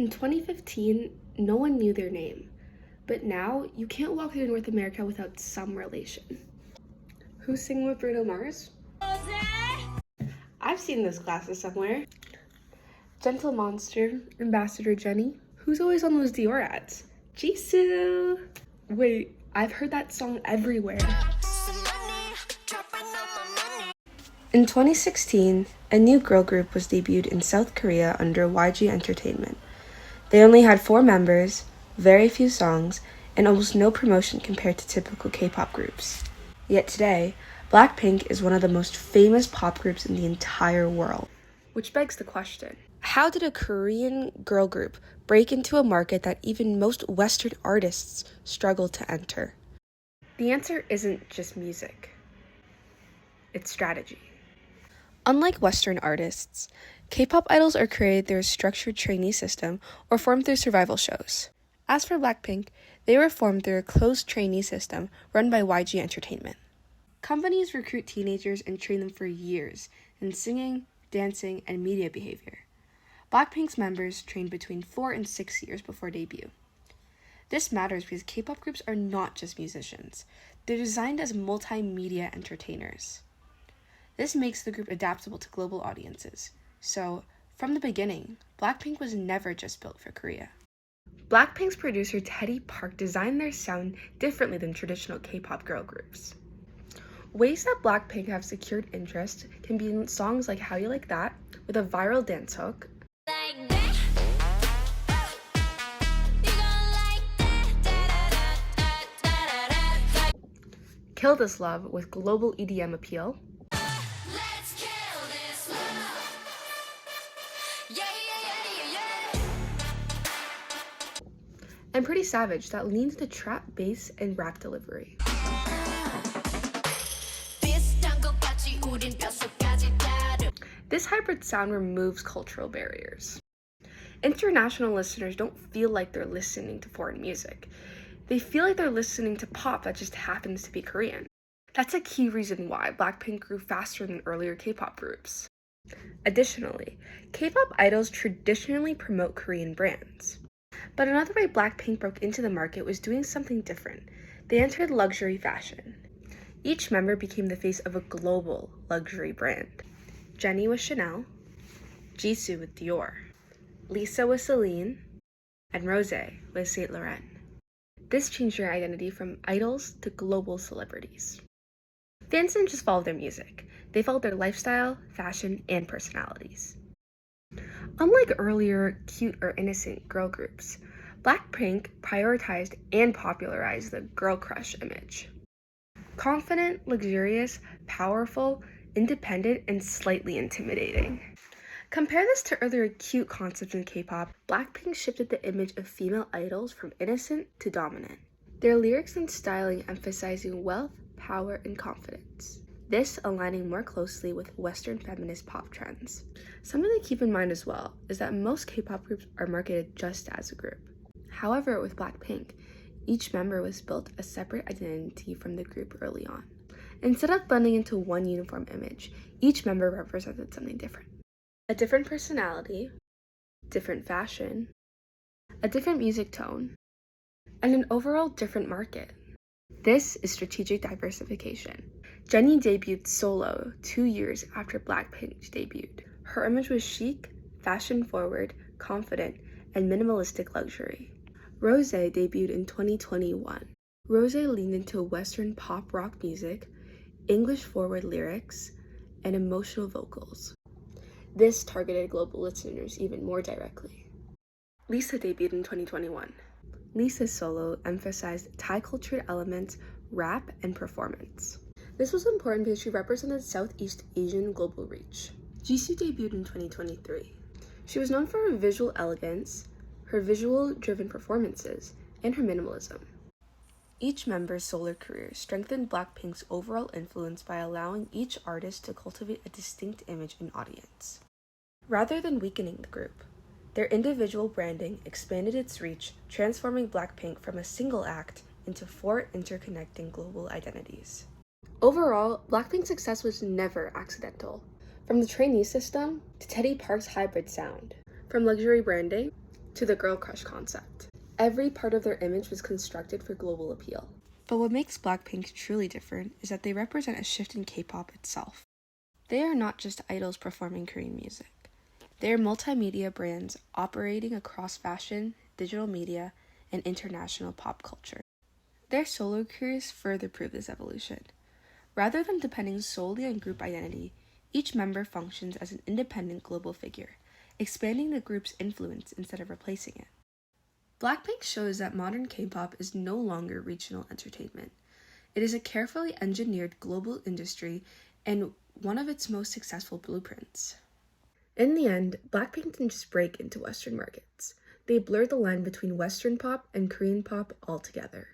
In 2015, no one knew their name, but now you can't walk through North America without some relation. Who's singing with Bruno Mars? I've seen those glasses somewhere. Gentle Monster, Ambassador Jenny. Who's always on those Dior ads? Jisoo! Wait, I've heard that song everywhere. In 2016, a new girl group was debuted in South Korea under YG Entertainment. They only had 4 members, very few songs, and almost no promotion compared to typical K-pop groups. Yet today, BLACKPINK is one of the most famous pop groups in the entire world. Which begs the question, how did a Korean girl group break into a market that even most Western artists struggle to enter? The answer isn't just music. It's strategy. Unlike Western artists, K-pop idols are created through a structured trainee system or formed through survival shows. As for BLACKPINK, they were formed through a closed trainee system run by YG Entertainment. Companies recruit teenagers and train them for years in singing, dancing, and media behavior. BLACKPINK's members train between 4 and 6 years before debut. This matters because K-pop groups are not just musicians. They're designed as multimedia entertainers. This makes the group adaptable to global audiences. So, from the beginning, BLACKPINK was never just built for Korea. BLACKPINK's producer Teddy Park designed their sound differently than traditional K-pop girl groups. Ways that BLACKPINK have secured interest can be in songs like How You Like That, with a viral dance hook, Kill This Love with global EDM appeal, and Pretty Savage that leans into trap bass and rap delivery. This hybrid sound removes cultural barriers. International listeners don't feel like they're listening to foreign music. They feel like they're listening to pop that just happens to be Korean. That's a key reason why BLACKPINK grew faster than earlier K-pop groups. Additionally, K-pop idols traditionally promote Korean brands. But another way BLACKPINK broke into the market was doing something different. They entered luxury fashion. Each member became the face of a global luxury brand. Jennie with Chanel, Jisoo with Dior, Lisa with Celine, and Rose with Saint Laurent. This changed their identity from idols to global celebrities. Fans didn't just follow their music. They followed their lifestyle, fashion, and personalities. Unlike earlier cute or innocent girl groups, BLACKPINK prioritized and popularized the girl crush image. Confident, luxurious, powerful, independent, and slightly intimidating. Compare this to earlier cute concepts in K-pop. BLACKPINK shifted the image of female idols from innocent to dominant. Their lyrics and styling emphasizing wealth, power, and confidence. This aligning more closely with Western feminist pop trends. Something to keep in mind as well is that most K-pop groups are marketed just as a group. However, with BLACKPINK, each member was built a separate identity from the group early on. Instead of blending into one uniform image, each member represented something different. A different personality, different fashion, a different music tone, and an overall different market. This is strategic diversification. Jennie debuted solo 2 years after BLACKPINK debuted. Her image was chic, fashion-forward, confident, and minimalistic luxury. Rose debuted in 2021. Rose leaned into Western pop rock music, English-forward lyrics, and emotional vocals. This targeted global listeners even more directly. Lisa debuted in 2021. Lisa's solo emphasized Thai culture elements, rap, and performance. This was important because she represented Southeast Asian global reach. Jisoo debuted in 2023. She was known for her visual elegance, her visual-driven performances, and her minimalism. Each member's solo career strengthened BLACKPINK's overall influence by allowing each artist to cultivate a distinct image and audience. Rather than weakening the group, their individual branding expanded its reach, transforming BLACKPINK from a single act into 4 interconnecting global identities. Overall, BLACKPINK's success was never accidental. From the trainee system to Teddy Park's hybrid sound, from luxury branding to the girl crush concept. Every part of their image was constructed for global appeal. But what makes BLACKPINK truly different is that they represent a shift in K-pop itself. They are not just idols performing Korean music. They are multimedia brands operating across fashion, digital media, and international pop culture. Their solo careers further prove this evolution. Rather than depending solely on group identity, each member functions as an independent global figure, expanding the group's influence instead of replacing it. BLACKPINK shows that modern K-pop is no longer regional entertainment. It is a carefully engineered global industry and one of its most successful blueprints. In the end, BLACKPINK didn't just break into Western markets. They blurred the line between Western pop and Korean pop altogether.